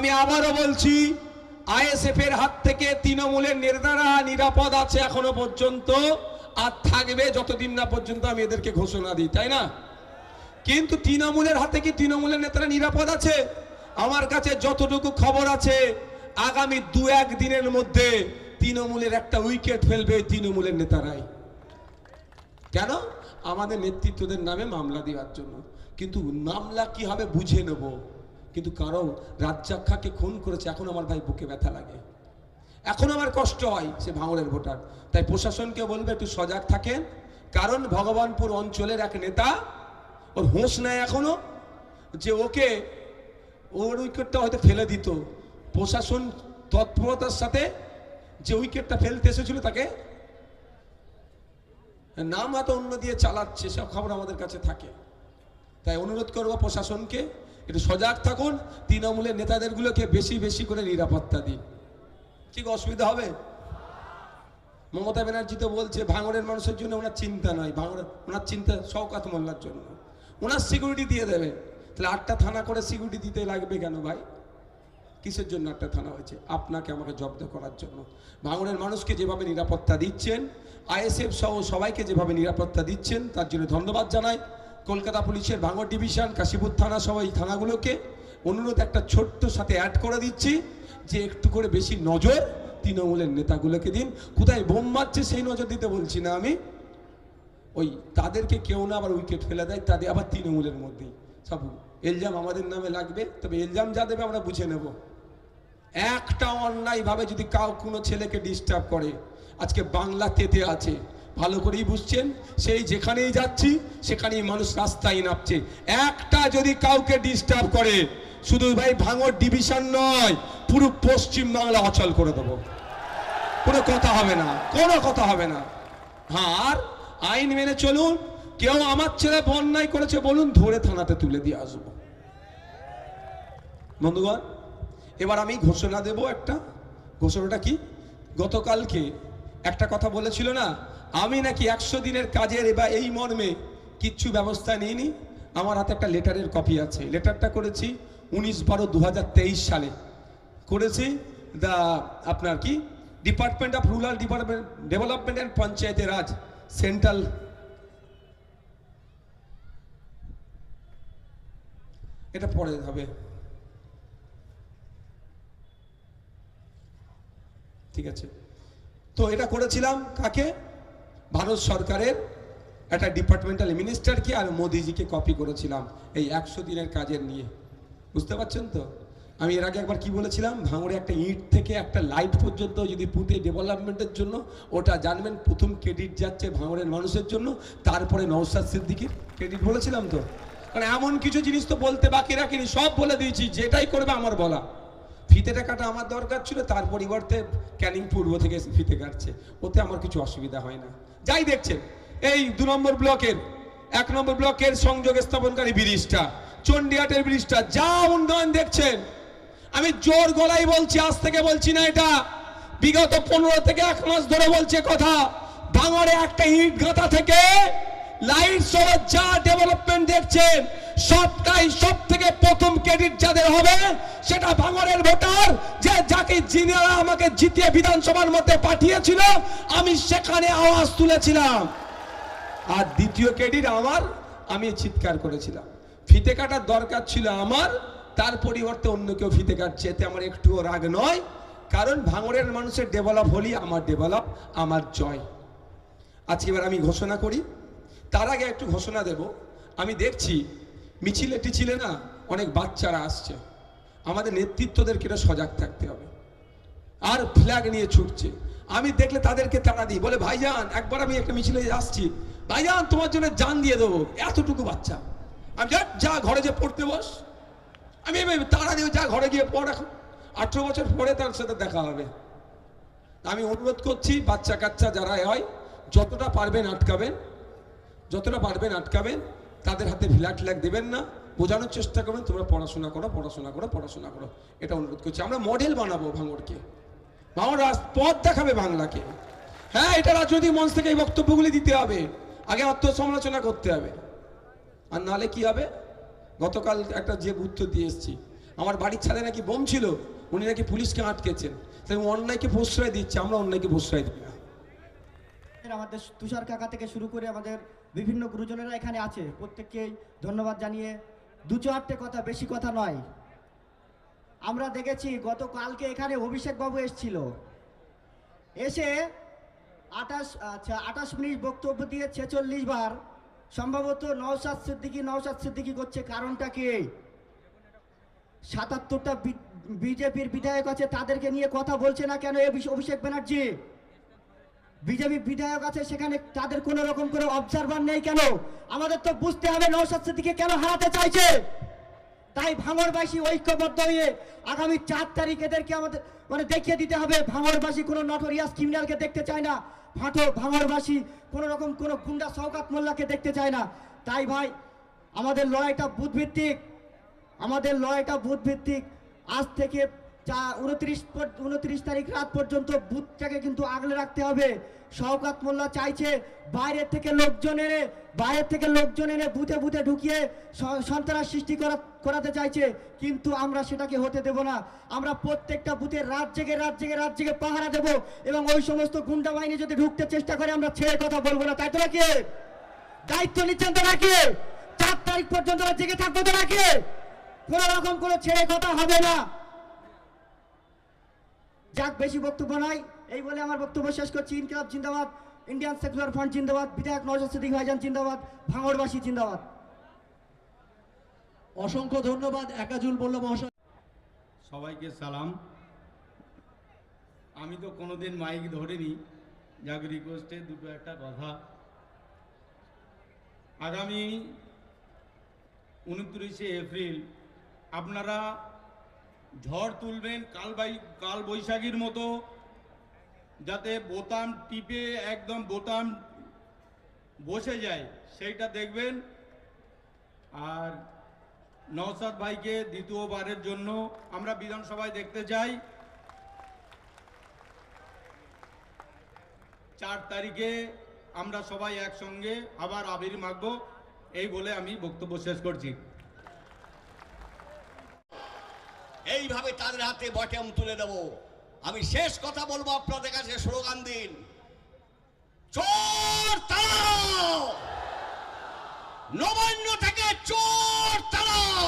আমি আবারও বলছি, আইএসএফ এর হাত থেকে তৃণমূলের নেতারা নিরাপদ আছে এখনো পর্যন্ত, আর থাকবে যতদিন না পর্যন্ত আমি এদেরকে ঘোষণা দিই, তাই না? কিন্তু তৃণমূলের হাতে কি তৃণমূলের নেতারা নিরাপদ আছে? আমার কাছে যতটুকু খবর আছে, আগামী 2-1 দিনের মধ্যে তৃণমূলের একটা উইকেট ফেলবে তৃণমূলের নেতারাই। কেন? আমাদের নেতৃত্বদের নামে মামলা দেওয়ার জন্য। কিন্তু মামলা কি হবে বুঝে নেব। কিন্তু কারো রাজ্জাক্ষাকে খুন করেছে, এখন আমার ভাই বুকে ব্যথা লাগে, এখন আমার কষ্ট হয়, সে ভাঙড়ের ভোটার। তাই প্রশাসনকে বলবে একটু সজাগ থাকেন, কারণ ভগবানপুর অঞ্চলের এক নেতা, ওর হোঁশ নেয় এখনো, যে ওকে ওর উইকেটটা হয়তো ফেলে দিত। প্রশাসন তৎপরতার সাথে যে উইকেটটা ফেলতে এসেছিল তাকে নাম হয়তো অন্য দিয়ে চালাচ্ছে, সব খবর আমাদের কাছে থাকে। তাই অনুরোধ করবো প্রশাসনকে একটু সজাগ থাকুন, তৃণমূলের নেতাদেরগুলোকে বেশি বেশি করে নিরাপত্তা দিন। ঠিক অসুবিধা হবে? মমতা ব্যানার্জি তো বলছে ভাঙড়ের মানুষের জন্য ওনার চিন্তা নয়, ওনার চিন্তা শওকত মোল্লার জন্য, ওনার সিকিউরিটি দিয়ে দেবে। তাহলে 8টা থানা করে সিকিউরিটি দিতে লাগবে কেন ভাই? কিসের জন্য 8টা থানা হয়েছে? আপনাকে আমাকে জব্দ করার জন্য। ভাঙড়ের মানুষকে যেভাবে নিরাপত্তা দিচ্ছেন, আইএসএফ সহ সবাইকে যেভাবে নিরাপত্তা দিচ্ছেন, তার জন্য ধন্যবাদ জানাই। কলকাতা পুলিশের ভাঙড় ডিভিশন, কাশীপুর থানা সহ এই থানাগুলোকে অনুরোধ একটা ছোট্ট সাথে অ্যাড করে দিচ্ছি, যে একটু করে বেশি নজর তৃণমূলের নেতাগুলোকে দিন। কোথায় বোম মারছে সেই নজর দিতে বলছি না আমি, ওই তাদেরকে কেউ না আবার উইকেট ফেলে দেয়, তাদের আবার তৃণমূলের মধ্যেই সব এলজাম আমাদের নামে লাগবে। তবে এলজাম যা দেবে আমরা বুঝে নেব। একটা অন্যায়ভাবে যদি কোনো ছেলেকে ডিস্টার্ব করে, আজকে বাংলা তেতে আছে, ভালো করেই বুঝছেন। সেই যেখানেই যাচ্ছি সেখানেই মানুষ রাস্তায় নামছে। একটা যদি কাউকে ডিস্টার্ব করে, শুধু ভাই ভাঙড় ডিভিশন নয়, পুরো পশ্চিম বাংলা অচল করে দেবো। কোনো কথা হবে না, কোনো কথা হবে না। হ্যাঁ, আর আইন মেনে চলুন। কেউ আমার ছেলে অন্যায় করেছে বলুন, ধরে থানাতে তুলে দিয়ে আসবো। বন্ধুগণ, এবার আমি ঘোষণা দেব একটা। ঘোষণাটা কি? গতকালকে একটা কথা বলেছিল না, আমি নাকি 100 দিনের কাজের এবার এই মর্মে কিচ্ছু ব্যবস্থা নিইনি। আমার হাতে একটা লেটারের কপি আছে। লেটারটা করেছি 19/12/2023 সালে করেছি। আপনার কি department of rural development and পঞ্চায়েতের রাজ, সেন্ট্রাল, এটা পরে হবে, ঠিক আছে? তো এটা করেছিলাম কাকে? ভারত সরকারের একটা ডিপার্টমেন্টাল মিনিস্টারকে আর মোদিজিকে কপি করেছিলাম এই 100 দিনের কাজের নিয়ে। বুঝতে পারছেন তো? আমি এর আগে একবার কি বলেছিলাম, ভাঙড়ে একটা ইট থেকে একটা লাইট পর্যন্ত যদি পুঁতে ডেভেলপমেন্টের জন্য, ওটা জানবেন প্রথম ক্রেডিট যাচ্ছে ভাঙড়ের মানুষের জন্য, তারপরে নওশাদ সিদ্দিকীর ক্রেডিট বলেছিলাম তো। কারণ এমন কিছু জিনিস তো বলতে বাকি রাখিনি, সব বলে দিয়েছি, যেটাই করবে আমার বলা। ফিতেটা কাটা আমার দরকার ছিল, তার পরিবর্তে ক্যানিং পূর্ব থেকে ফিতে কাটছে, ওতে আমার কিছু অসুবিধা হয় না। যাই দেখছেন এই 2 নম্বর ব্লকের 1 নম্বর ব্লকের সংযোগ স্থাপনকারী ব্রিজটা, চণ্ডীহাটের ব্রিজটা, যা উন্নয়ন দেখছেন, আমি জোর গলায় বলছি, আজ থেকে বলছি না, এটা বিগত 15 থেকে 1 মাস ধরে বলছে কথা। ভাঙড়ে একটা ইট গাঁথা থেকে লাইট সহ যা ডেভেলপমেন্ট দেখছেন, সবটাই সব থেকে প্রথম ক্রেডিট যাদের হবে সেটা ভাঙড়ের ভোটার, যে যাকে যিনারা আমাকে জিতিয়ে বিধানসভার মধ্যে পাঠিয়েছিল, আমি সেখানে আওয়াজ তুলেছিলাম। আর দ্বিতীয় ক্রেডিট আমার, আমি চিৎকার করেছিলাম। ফিতে কাটার দরকার ছিল আমার, তার পরিবর্তে অন্য কেউ ফিতে কাটছে, এতে আমার একটুও রাগ নয়। কারণ ভাঙড়ের মানুষের ডেভেলপ হলেই আমার ডেভেলপ, আমার জয়। আজকে এবার আমি ঘোষণা করি। তার আগে একটু ঘোষণা দেব, আমি দেখছি মিছিলে টিছিলে না অনেক বাচ্চারা আসছে, আমাদের নেতৃত্বদেরকে এটা সজাগ থাকতে হবে। আর ফ্ল্যাগ নিয়ে ছুটছে, আমি দেখলে তাদেরকে তাড়া দিই, বলে ভাইজান একবার আমি একটা মিছিলে আসছি, ভাইজান তোমার জন্য জান দিয়ে দেবো। এতটুকু বাচ্চা, আমি যা ঘরে যে পড়তে বস, আমি তাড়া দিব, যা ঘরে গিয়ে পড়, এখন 18 বছর পরে তার সাথে দেখা হবে। আমি অনুরোধ করছি, বাচ্চা কাচ্চা যারা হয় যতটা পারবেন আটকাবেন, যতটা পারবেন আটকাবেন, তাদের হাতে ফ্ল্যাগ দেবেন না, বোঝানোর চেষ্টা করবেন তোমরা পড়াশোনা করো, পড়াশোনা করো, পড়াশোনা করো। এটা অনুরোধ করছি। আমরা মডেল বানাবো ভাঙড়কে, ভাঙড় পথ দেখাবে বাংলাকে। হ্যাঁ, এটা রাজনৈতিক মঞ্চ থেকে এই বক্তব্যগুলি দিতে হবে, আগে আত্মসমালোচনা করতে হবে, আর নাহলে কি হবে? গতকাল একটা যে উত্তর দিয়ে এসেছি, আমার বাড়ির ছাদে নাকি বোম ছিল, উনি নাকি পুলিশকে আটকেছেন। তাই অন্যায়কে প্রশ্রয় দিচ্ছে, আমরা অন্যায়কে প্রশ্রয় দিই না। আমাদের তুষার কাকা থেকে শুরু করে আমাদের বিভিন্ন গুরুজনেরা এখানে আছে, প্রত্যেককেই ধন্যবাদ জানিয়ে দু চারটে কথা, বেশি কথা নয়। আমরা দেখেছি গতকালকে এখানে অভিষেক বাবু এসেছিল, এসে 28 মিনিট বক্তব্য দিয়ে 46 বার সম্ভবত নওশাদ সিদ্দিকী করছে। কারণটা কি? 77টা বিজেপির বিধায়ক আছে, তাদেরকে নিয়ে কথা বলছে না কেন অভিষেক ব্যানার্জি? বিজেপি বিধায়ক আছে সেখানে, তাদের কোন রকম করে অবজারভার নেই কেন? আমাদের তো বুঝতে হবে নওশাদ সিদ্দিকীকে কেন হারাতে চাইছে। তাই ভাঙড়বাসী ঐক্যবদ্ধ হয়ে আগামী 4 তারিখ এদেরকে আমাদের দেখিয়ে দিতে হবে। ভাঙড়বাসী কোনো নটোরিয়াস ক্রিমিনালকে দেখতে চায় না, ভাঙড়বাসী কোনো রকম কোনো গুন্ডা শওকত মোল্লাকে দেখতে চায় না। তাই ভাই আমাদের লড়াইটা বুথ ভিত্তিক। আজ থেকে 29 তারিখ রাত পর্যন্ত বুথটাকে কিন্তু আগলে রাখতে হবে। শওকত মোল্লা চাইছে বাইরে থেকে লোকজন এনে বুথে বুথে ঢুকিয়ে সন্ত্রাস সৃষ্টি করাতে চাইছে, কিন্তু আমরা সেটাকে হতে দেব না। আমরা প্রত্যেকটা বুথে রাত জেগে পাহারা দেব, এবং ওই সমস্ত গুন্ডা বাহিনী যদি ঢুকতে চেষ্টা করে আমরা ছেড়ে কথা বলবো না। তাই তো নাকি? দায়িত্ব নিচ্ছেন তো নাকি? 4 তারিখ পর্যন্ত জেগে থাকবো তো নাকি? কোন রকম কোনো ছেড়ে কথা হবে না। যাক, বেশি বক্তব্য নাই, এই বলে আমার বক্তব্য শেষ করছি। ইনকিলাব জিন্দাবাদ, ইন্ডিয়ান সেকুলার ফ্রন্ট জিন্দাবাদ, বিধায়ক নওশাদ সিদ্দিকী ভাইজান জিন্দাবাদ, ভাঙড়বাসী জিন্দাবাদ। অসংখ্য ধন্যবাদ একাজুল মোল্লা মহাশয়। সবাইকে সালাম। আমি তো কোনোদিন মাইক ধরিনি, যাক রিকোয়েস্টে দুটো একটা কথা। আগামী 29শে এপ্রিল আপনারা ঝড় তুলবেন কাল বৈশাখীর মতো, যাতে বোতাম টিপে একদম বোতাম বসে যায় সেইটা দেখবেন। আর নওশাদ ভাইকে দ্বিতীয়বারের জন্য আমরা বিধানসভায় দেখতে চাই। 4 তারিখে আমরা সবাই একসঙ্গে আবার আবির মাখবো, এই বলে আমি বক্তব্য শেষ করছি। এইভাবে তাদের হাতে বটম তুলে দেব। আমি শেষ কথা বলবো, আপনাদের কাছে স্লোগান দিন, চোর তাড়াও, নবান্ন থেকে চোর তাড়াও,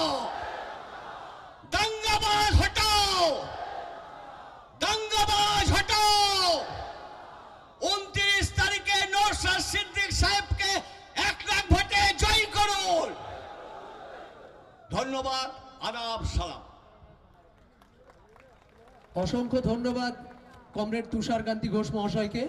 দাঙ্গাবাজ হটাও, দাঙ্গাবাজ হটাও। 29 তারিখে নওশাদ সিদ্দিকী সাহেবকে 1 লাখ ভোটে জয় করুন। ধন্যবাদ, আদাব, সালাম। অসংখ্য ধন্যবাদ কমরেড তুষারকান্তি ঘোষ মহাশয়কে।